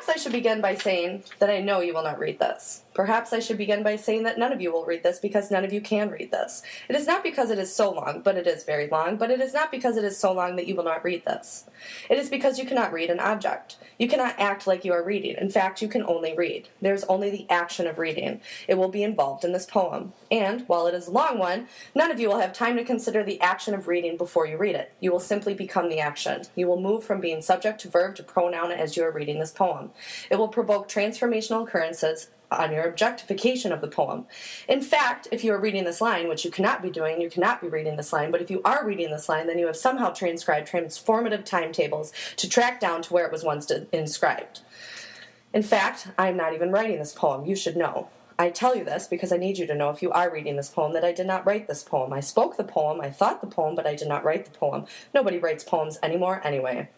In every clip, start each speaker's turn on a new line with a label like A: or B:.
A: Perhaps I should begin by saying that I know you will not read this. Perhaps I should begin by saying that none of you will read this because none of you can read this. It is not because it is so long, but it is very long, but it is not because it is so long that you will not read this. It is because you cannot read an object. You cannot act like you are reading. In fact, you can only read. There is only the action of reading. It will be involved in this poem. And, while it is a long one, none of you will have time to consider the action of reading before you read it. You will simply become the action. You will move from being subject to verb to pronoun as you are reading this poem. It will provoke transformational occurrences on your objectification of the poem. In fact, if you are reading this line, which you cannot be doing, you cannot be reading this line, but if you are reading this line, then you have somehow transcribed transformative timetables to track down to where it was once inscribed. In fact, I am not even writing this poem. You should know. I tell you this because I need you to know, if you are reading this poem, that I did not write this poem. I spoke the poem, I thought the poem, but I did not write the poem. Nobody writes poems anymore anyway.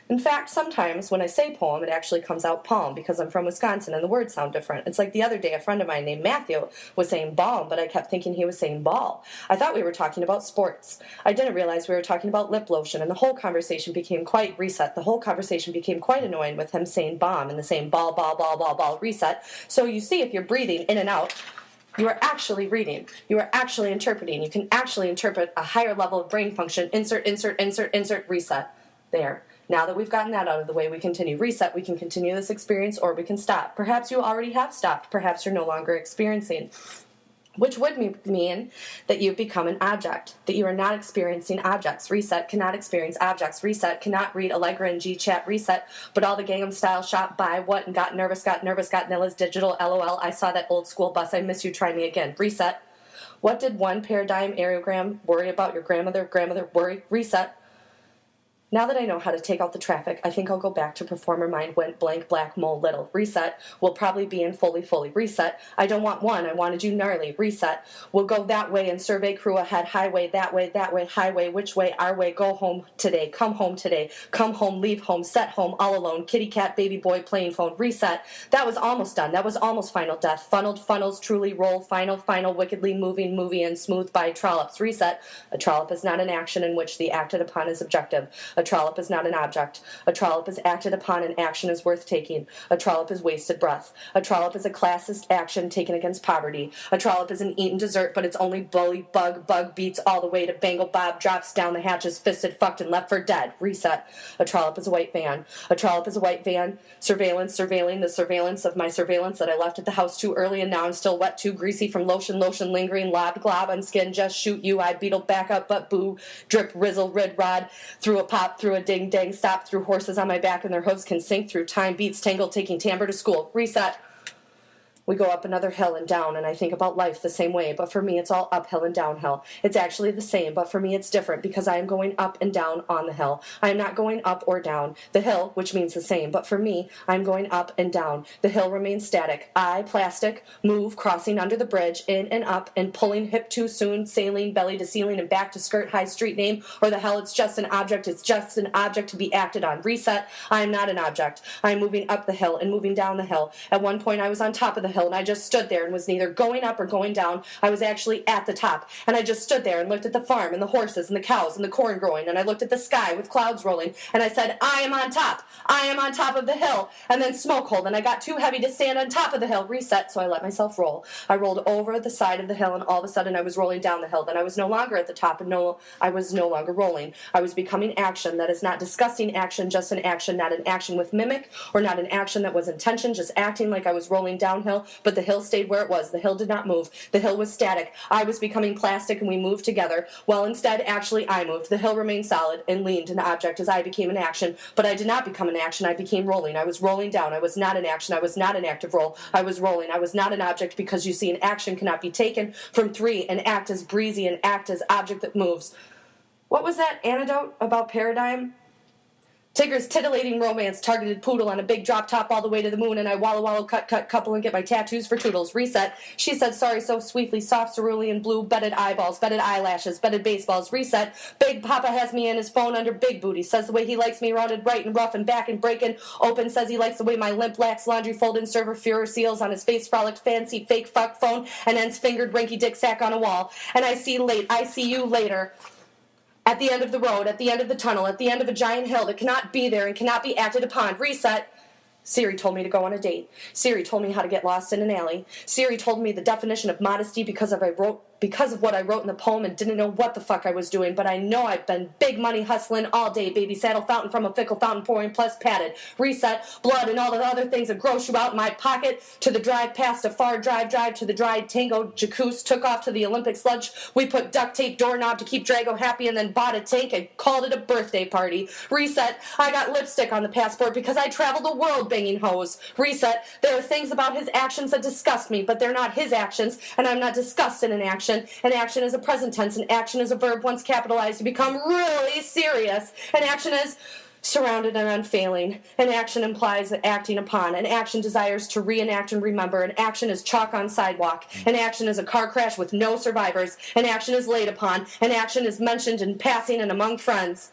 A: In fact, sometimes when I say poem, it actually comes out palm because I'm from Wisconsin and the words sound different. It's like the other day a friend of mine named Matthew was saying balm, but I kept thinking he was saying ball. I thought we were talking about sports. I didn't realize we were talking about lip lotion, and the whole conversation became quite reset. The whole conversation became quite annoying with him saying bomb and the same ball, reset. So you see, if you're breathing in and out, you are actually reading. You are actually interpreting. You can actually interpret a higher level of brain function. Insert, reset. There. Now that we've gotten that out of the way, we continue. Reset, we can continue this experience, or we can stop. Perhaps you already have stopped. Perhaps you're no longer experiencing. Which would mean that you've become an object, that you are not experiencing objects. Reset cannot experience objects. Reset cannot read Allegra and G-Chat. Reset, but all the Gangnam Style shop, buy what, and got nervous, got Nilla's digital, LOL, I saw that old school bus, I miss you, try me again. Reset. What did one paradigm aerogram worry about? Your grandmother worry? Reset. Now that I know how to take out the traffic, I think I'll go back to performer mind went blank black mole little. Reset. We'll probably be in fully. Reset. I don't want one. I wanted you gnarly. Reset. We'll go that way and survey crew ahead. Highway, that way, highway, which way, our way. Go home today. Come home today. Come home, leave home, set home, all alone. Kitty cat, baby boy, playing phone. Reset. That was almost done. That was almost final death. Funneled, funnels, truly roll. Final, wickedly moving, movie, and smooth by trollops. Reset. A trollop is not an action in which the acted upon is objective. A trollop is not an object. A trollop is acted upon and action is worth taking. A trollop is wasted breath. A trollop is a classist action taken against poverty. A trollop is an eaten dessert, but it's only bully, bug beats all the way to Bangle Bob, drops down the hatches, fisted, fucked, and left for dead. Reset. A trollop is a white van. A trollop is a white van. Surveilling the surveillance of my surveillance that I left at the house too early, and now I'm still wet, too greasy from lotion, lingering, lobbed, glob on skin, just shoot you, I beetle, back up, but boo, drip, rizzle, rid, rod, through a pop, through a ding, dang, stop, through horses on my back and their hooves can sink through time, beats, tangle, taking timbre to school. Reset. We go up another hill and down, and I think about life the same way, but for me it's all uphill and downhill. It's actually the same, but for me it's different, because I am going up and down on the hill. I am not going up or down. The hill, which means the same, but for me, I am going up and down. The hill remains static. I, plastic, move, crossing under the bridge, in and up, and pulling hip too soon, sailing, belly to ceiling, and back to skirt, high street name, or the hell, it's just an object. It's just an object to be acted on. Reset. I am not an object. I am moving up the hill and moving down the hill. At one point I was on top of the hill, and I just stood there and was neither going up or going down. I was actually at the top, and I just stood there and looked at the farm and the horses and the cows and the corn growing, and I looked at the sky with clouds rolling, and I said, I am on top. I am on top of the hill. And then smoke hold, and I got too heavy to stand on top of the hill. Reset, so I let myself roll. I rolled over the side of the hill, and all of a sudden I was rolling down the hill. Then I was no longer at the top, and I was no longer rolling. I was becoming action. That is not disgusting action, just an action, not an action with mimic, or not an action that was intention, just acting like I was rolling downhill, but the hill stayed where it was. The hill did not move. The hill was static. I was becoming plastic, and we moved together. Well, instead, actually, I moved. The hill remained solid and leaned an object as I became an action, but I did not become an action. I became rolling. I was rolling down. I was not an action. I was not an active roll. I was rolling. I was not an object, because you see, an action cannot be taken from three and act as breezy and act as object that moves. What was that anecdote about paradigm? Tigger's titillating romance, targeted poodle on a big drop top all the way to the moon, and I wallow, cut, couple, and get my tattoos for toodles. Reset. She said sorry so sweetly, soft cerulean blue, bedded eyeballs, bedded eyelashes, bedded baseballs. Reset. Big Papa has me in his phone under big booty, says the way he likes me rounded right and rough and back and breaking open, says he likes the way my limp lax laundry folding server Fuhrer seals on his face frolicked fancy fake fuck phone and ends fingered rinky dick sack on a wall. And I see you later. At the end of the road, at the end of the tunnel, at the end of a giant hill that cannot be there and cannot be acted upon. Reset. Siri told me to go on a date. Siri told me how to get lost in an alley. Siri told me the definition of modesty because of what I wrote in the poem and didn't know what the fuck I was doing, but I know I've been big money hustling all day, baby saddle fountain from a fickle fountain pouring plus padded. Reset, blood, and all the other things that gross you out in my pocket. To the drive past a far drive to the dried tango jacuzzi, took off to the Olympic sludge. We put duct tape doorknob to keep Drago happy and then bought a tank and called it a birthday party. Reset, I got lipstick on the passport because I traveled the world banging hoes. Reset, there are things about his actions that disgust me, but they're not his actions, and I'm not disgusted in action. An action is a present tense, and action is a verb once capitalized to become really serious. An action is surrounded and unfailing. An action implies acting upon. An action desires to reenact and remember. An action is chalk on sidewalk. An action is a car crash with no survivors. An action is laid upon. An action is mentioned in passing and among friends.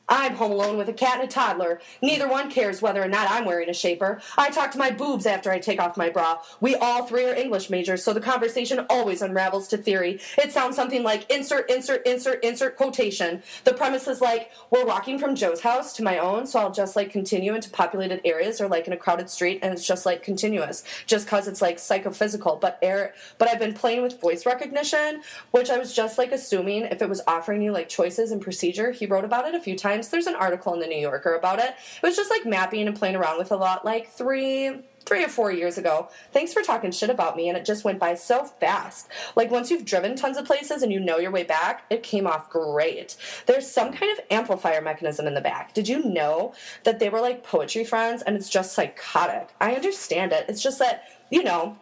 A: I'm home alone with a cat and a toddler. Neither one cares whether or not I'm wearing a shaper. I talk to my boobs after I take off my bra. We all three are English majors, so the conversation always unravels to theory. It sounds something like insert quotation. The premise is like, we're walking from Joe's house to my own, so I'll just like continue into populated areas or like in a crowded street, and it's just like continuous, just cause it's like psychophysical. But I've been playing with voice recognition, which I was just like assuming if it was offering you like choices and procedure. He wrote about it a few times. There's an article in the New Yorker about it. It was just like mapping and playing around with a lot like three or 4 years ago. Thanks for talking shit about me, and it just went by so fast. Like once you've driven tons of places and you know your way back, it came off great. There's some kind of amplifier mechanism in the back. Did you know that they were like poetry friends, and it's just psychotic? I understand it. It's just that, you know,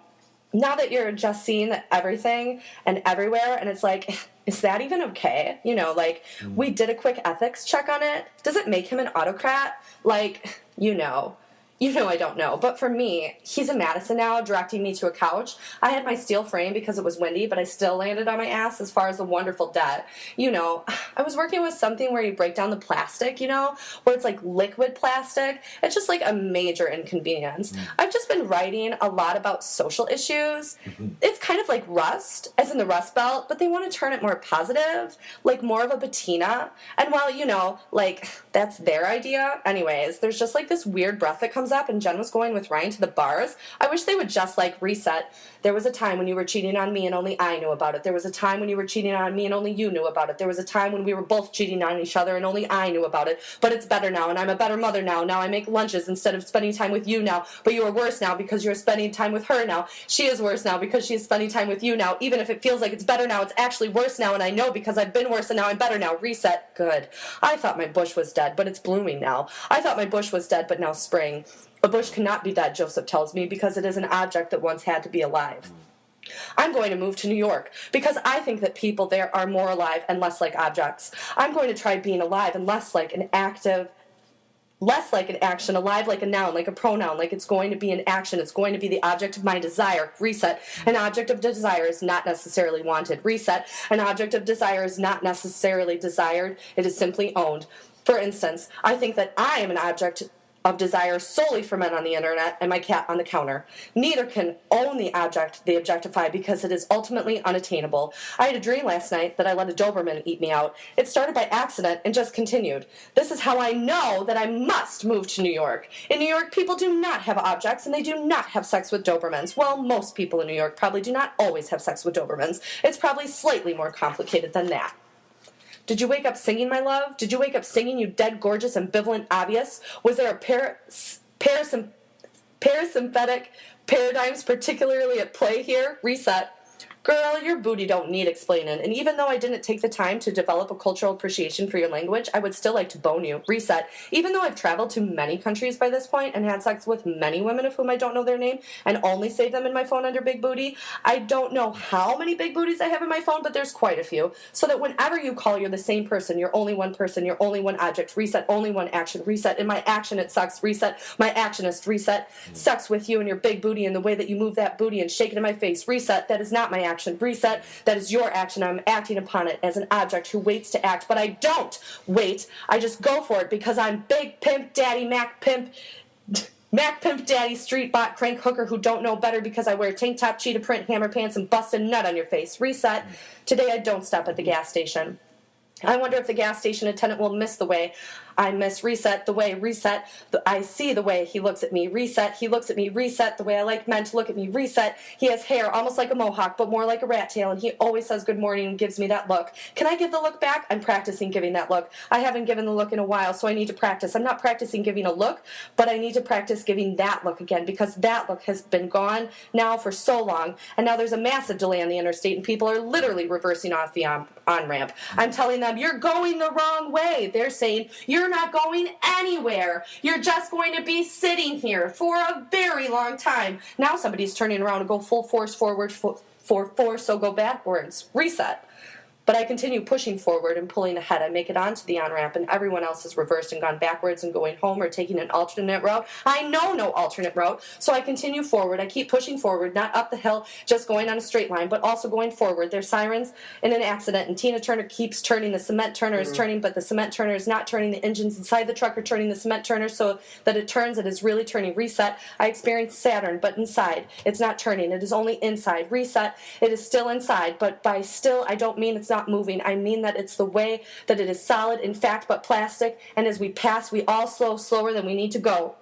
A: now that you're just seeing everything and everywhere, and it's like, is that even okay? You know, like, we did a quick ethics check on it. Does it make him an autocrat? Like, you know, I don't know. But for me, he's in Madison now, directing me to a couch. I had my steel frame because it was windy, but I still landed on my ass as far as the wonderful debt. You know, I was working with something where you break down the plastic, you know, where it's like liquid plastic. It's just like a major inconvenience. I've just been writing a lot about social issues. It's kind of like Rust, as in the Rust Belt, but they want to turn it more positive, like more of a patina. And while, you know, like, that's their idea. Anyways, there's just like this weird breath that comes up, and Jen was going with Ryan to the bars. I wish they would just like reset. There was a time when you were cheating on me and only I knew about it. There was a time when you were cheating on me and only you knew about it. There was a time when we were both cheating on each other and only I knew about it. But it's better now, and I'm a better mother now. Now I make lunches instead of spending time with you now. But you are worse now because you're spending time with her now. She is worse now because she is spending time with you now. Even if it feels like it's better now, it's actually worse now, and I know because I've been worse and now I'm better now. Reset. Good. I thought my bush was dead, but it's blooming now. I thought my bush was dead, but now spring. A bush cannot be dead, Joseph tells me, because it is an object that once had to be alive. I'm going to move to New York because I think that people there are more alive and less like objects. I'm going to try being alive and less like an action, alive like a noun, like a pronoun, like it's going to be an action. It's going to be the object of my desire. Reset. An object of desire is not necessarily wanted. Reset. An object of desire is not necessarily desired. It is simply owned. For instance, I think that I am an object of desire solely for men on the internet and my cat on the counter. Neither can own the object they objectify because it is ultimately unattainable. I had a dream last night that I let a Doberman eat me out. It started by accident and just continued. This is how I know that I must move to New York. In New York, people do not have objects and they do not have sex with Dobermans. Well, most people in New York probably do not always have sex with Dobermans. It's probably slightly more complicated than that. Did you wake up singing, my love? Did you wake up singing, you dead, gorgeous, ambivalent, obvious? Was there a parasympathetic paradigms particularly at play here? Reset. Girl, your booty don't need explaining, and even though I didn't take the time to develop a cultural appreciation for your language, I would still like to bone you. Reset. Even though I've traveled to many countries by this point and had sex with many women of whom I don't know their name and only save them in my phone under big booty, I don't know how many big booties I have in my phone, but there's quite a few, so that whenever you call, you're the same person, you're only one person, you're only one object. Reset. Only one action. Reset. In my action, it sucks. Reset. My actionist. Reset. Sex with you and your big booty and the way that you move that booty and shake it in my face. Reset. That is not my action. Reset. That is your action. I'm acting upon it as an object who waits to act, but I don't wait. I just go for it because I'm big pimp daddy Mac pimp daddy street bot crank hooker who don't know better because I wear tank top cheetah print hammer pants and bust a nut on your face. Reset. Today I don't stop at the gas station. I wonder if the gas station attendant will miss the way I miss reset the way, reset, I see the way he looks at me, reset, he looks at me, reset the way I like men to look at me, reset, he has hair almost like a mohawk, but more like a rat tail, and he always says good morning and gives me that look. Can I give the look back? I'm practicing giving that look. I haven't given the look in a while, so I need to practice. I'm not practicing giving a look, but I need to practice giving that look again, because that look has been gone now for so long, and now there's a massive delay on the interstate, and people are literally reversing off the on-ramp. I'm telling them, you're going the wrong way. They're saying, you're not going anywhere. You're just going to be sitting here for a very long time. Now somebody's turning around and go full force forward for force, so go backwards. Reset. But I continue pushing forward and pulling ahead. I make it onto the on-ramp, and everyone else has reversed and gone backwards and going home or taking an alternate route. I know no alternate route, so I continue forward. I keep pushing forward, not up the hill, just going on a straight line, but also going forward. There's sirens in an accident, and Tina Turner keeps turning. The cement turner is turning, but the cement turner is not turning. The engines inside the truck are turning the cement turner so that it turns. It is really turning. Reset. I experience Saturn, but inside. It's not turning. It is only inside. Reset. It is still inside, but by still, I don't mean it's not moving. I mean that it's the way that it is solid, in fact, but plastic, and as we pass, we all slow slower than we need to go.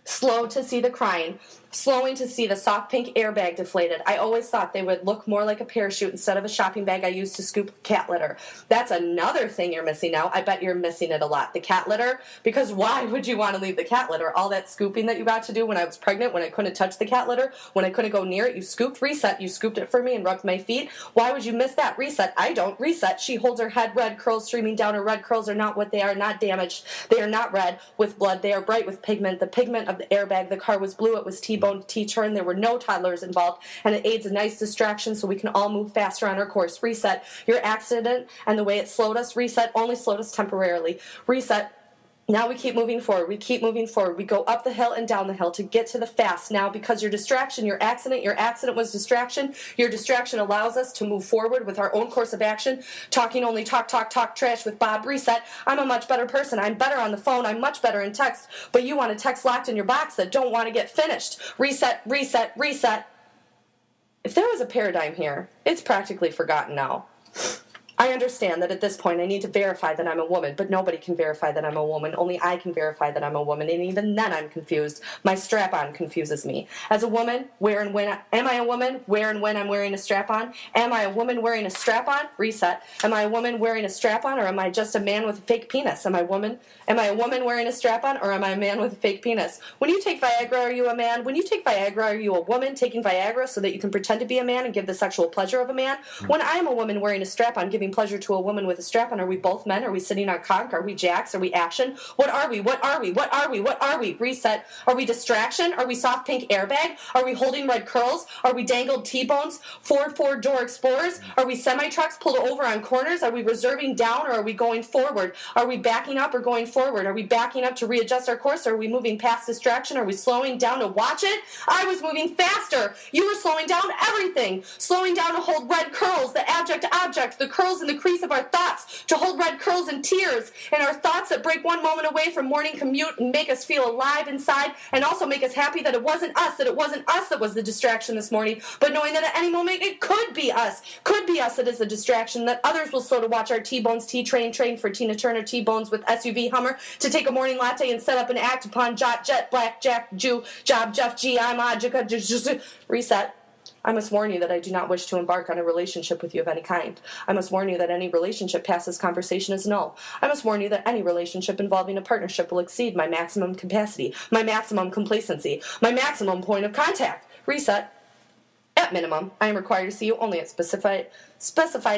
A: Slow to see the crying, slowing to see the soft pink airbag deflated. I always thought they would look more like a parachute instead of a shopping bag I used to scoop cat litter. That's another thing you're missing now. I bet you're missing it a lot. The cat litter, because why would you want to leave the cat litter? All that scooping that you got to do when I was pregnant, when I couldn't touch the cat litter, when I couldn't go near it, you scooped. Reset. You scooped it for me and rubbed my feet. Why would you miss that? Reset. I don't. Reset. She holds her head red, curls streaming down. Her red curls are not what they are, not damaged. They are not red with blood. They are bright with pigment. The pigment of the airbag. The car was blue. It was T-boned, T-turned. There were no toddlers involved, and it aids a nice distraction so we can all move faster on our course. Reset. Your accident and the way it slowed us. Reset. Only slowed us temporarily. Reset. Now we keep moving forward. We keep moving forward. We go up the hill and down the hill to get to the fast. Now, because your distraction, your accident was distraction. Your distraction allows us to move forward with our own course of action. Talking only talk trash with Bob. Reset. I'm a much better person. I'm better on the phone. I'm much better in text. But you want a text locked in your box that don't want to get finished. Reset, reset, reset. If there was a paradigm here, it's practically forgotten now. I understand that at this point I need to verify that I'm a woman, but nobody can verify that I'm a woman. Only I can verify that I'm a woman, and even then I'm confused. My strap-on confuses me. As a woman, where and when... Am I a woman? Where and when I'm wearing a strap-on? Am I a woman wearing a strap-on? Reset. Am I a woman wearing a strap-on, or am I just a man with a fake penis? Am I a woman wearing a strap-on, or am I a man with a fake penis? When you take Viagra, are you a man? When you take Viagra, are you a woman taking Viagra so that you can pretend to be a man and give the sexual pleasure of a man? When I am a woman wearing a strap-on, giving pleasure to a woman with a strap-on, are we both men? Are we sitting on conch? Are we jacks? Are we action? What are we? What are we? What are we? What are we? Reset. Are we distraction? Are we soft pink airbag? Are we holding red curls? Are we dangled T-bones? Ford four-door Explorers? Are we semi-trucks pulled over on corners? Are we reserving down, or are we going forward? Are we backing up or going forward? Are we backing up to readjust our course, or are we moving past distraction? Are we slowing down to watch it? I was moving faster. You were slowing down everything. Slowing down to hold red curls, the abject object, the curls in the crease of our thoughts, to hold red curls and tears in our thoughts that break one moment away from morning commute and make us feel alive inside, and also make us happy that it wasn't us that was the distraction this morning, but knowing that at any moment it could be us that is the distraction, that others will slow to watch our T-Bones T-Train train for Tina Turner T-Bones with SUV Hummer to take a morning latte and set up and act upon Jot Jet Black Jack Jew Job Jeff G I'm Ajika Reset. I must warn you that I do not wish to embark on a relationship with you of any kind. I must warn you that any relationship past this conversation is null. I must warn you that any relationship involving a partnership will exceed my maximum capacity, my maximum complacency, my maximum point of contact. Reset. At minimum, I am required to see you only at specified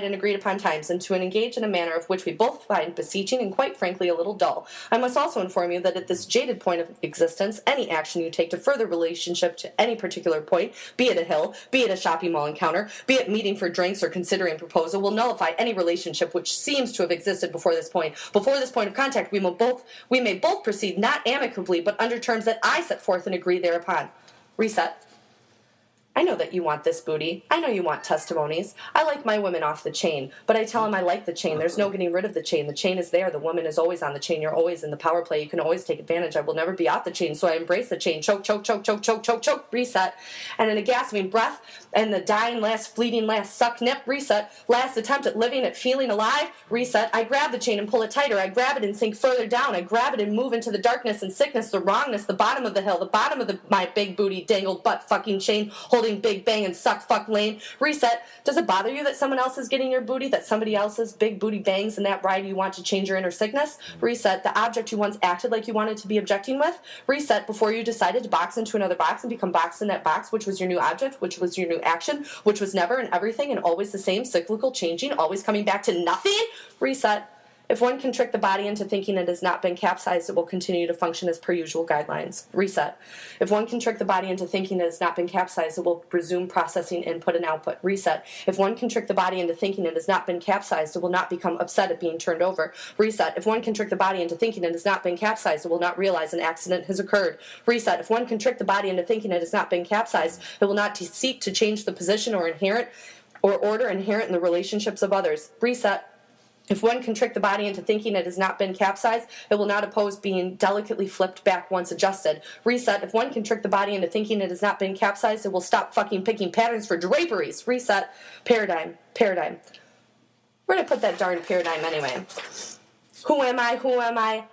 A: and agreed upon times, and to engage in a manner of which we both find beseeching and quite frankly a little dull. I must also inform you that at this jaded point of existence, any action you take to further relationship to any particular point, be it a hill, be it a shopping mall encounter, be it meeting for drinks or considering proposal, will nullify any relationship which seems to have existed before this point. Before this point of contact, we may both proceed not amicably, but under terms that I set forth and agree thereupon. Reset. I know that you want this booty. I know you want testimonies. I like my women off the chain, but I tell him I like the chain. There's no getting rid of the chain. The chain is there. The woman is always on the chain. You're always in the power play. You can always take advantage. I will never be off the chain, so I embrace the chain. Choke, choke, choke, choke, choke, choke, choke, reset. And in a gasping breath, and the dying last, fleeting last suck, nip, reset. Last attempt at living, at feeling alive, reset. I grab the chain and pull it tighter. I grab it and sink further down. I grab it and move into the darkness and sickness, the wrongness, the bottom of the hill, the bottom of my big booty dangled butt fucking chain, holding big bang and suck fuck lane. Reset. Does it bother you that someone else is getting your booty, that somebody else's big booty bangs in that ride you want to change your inner sickness? Reset. The object you once acted like you wanted to be objecting with? Reset before you decided to box into another box and become boxed in that box, which was your new object, which was your new action, which was never and everything and always the same, cyclical, changing, always coming back to nothing? Reset. If one can trick the body into thinking it has not been capsized, it will continue to function as per usual guidelines. Reset. If one can trick the body into thinking it has not been capsized, it will resume processing input and output. Reset. If one can trick the body into thinking it has not been capsized, it will not become upset at being turned over. Reset. If one can trick the body into thinking it has not been capsized, it will not realize an accident has occurred. Reset. If one can trick the body into thinking it has not been capsized, it will not seek to change the position or order inherent in the relationships of others. Reset. If one can trick the body into thinking it has not been capsized, it will not oppose being delicately flipped back once adjusted. Reset. If one can trick the body into thinking it has not been capsized, it will stop fucking picking patterns for draperies. Reset. Paradigm. Where did I put that darn paradigm anyway? Who am I? Who am I?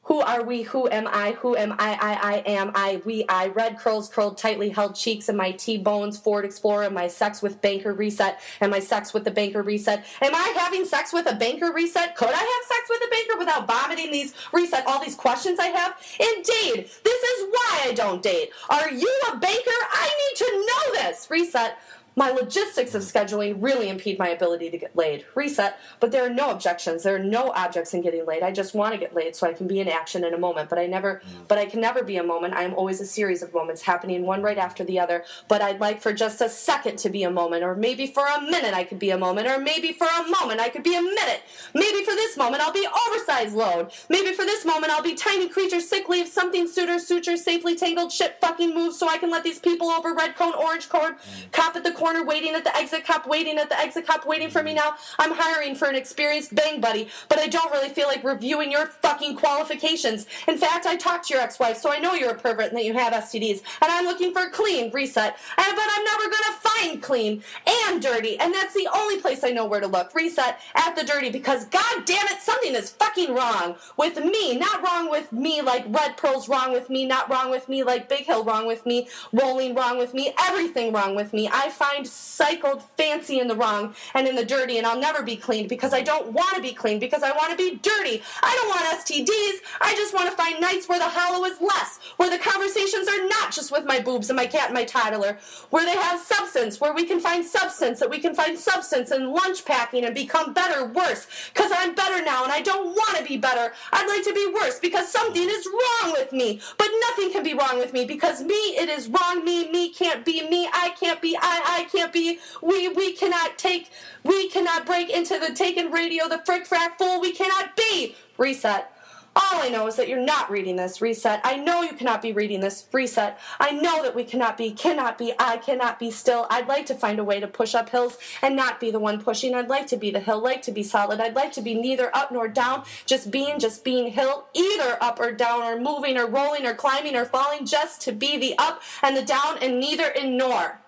A: Who are we? Who am I? Who am I am I, we, I. Red curls, curled tightly held cheeks, and my T-bones, Ford Explorer, and my sex with banker reset, and my sex with the banker reset. Am I having sex with a banker reset? Could I have sex with a banker without vomiting these reset, all these questions I have? Indeed, this is why I don't date. Are you a banker? I need to know this. Reset. My logistics of scheduling really impede my ability to get laid. Reset. But there are no objections. There are no objects in getting laid. I just want to get laid so I can be in action in a moment. But I can never be a moment. I am always a series of moments happening one right after the other. But I'd like for just a second to be a moment, or maybe for a minute I could be a moment, or maybe for a moment I could be a minute. Maybe for this moment I'll be oversized load. Maybe for this moment I'll be tiny creature, sick leave, something suture, safely tangled, shit fucking move so I can let these people over red cone, orange cone, cop at the corner, waiting at the exit cop, waiting for me now. I'm hiring for an experienced bang buddy, but I don't really feel like reviewing your fucking qualifications. In fact, I talked to your ex-wife, so I know you're a pervert and that you have STDs, and I'm looking for clean, reset. But I'm never gonna find clean and dirty, and that's the only place I know where to look, reset, at the dirty, because god damn it, something is fucking wrong with me. Not wrong with me like Red Pearl's wrong with me, not wrong with me like Big Hill wrong with me, rolling wrong with me, everything wrong with me. I find cycled fancy in the wrong and in the dirty, and I'll never be clean because I don't want to be clean, because I want to be dirty. I don't want STDs. I just want to find nights where the hollow is less, where the conversations are not just with my boobs and my cat and my toddler, where they have substance, where we can find substance, that we can find substance in lunch packing and become better, worse, because I'm better now and I don't want to be better. I'd like to be worse because something is wrong with me, but nothing can be wrong with me because me, it is wrong. Me can't be me. I can't be I can't be we cannot break into the taken radio, the frick frack fool. We cannot be. Reset. All I know is that you're not reading this. Reset. I know you cannot be reading this. Reset. I know that we cannot be, I cannot be still. I'd like to find a way to push up hills and not be the one pushing. I'd like to be the hill, like to be solid. I'd like to be neither up nor down, just being hill, either up or down, or moving or rolling or climbing or falling, just to be the up and the down and neither and nor.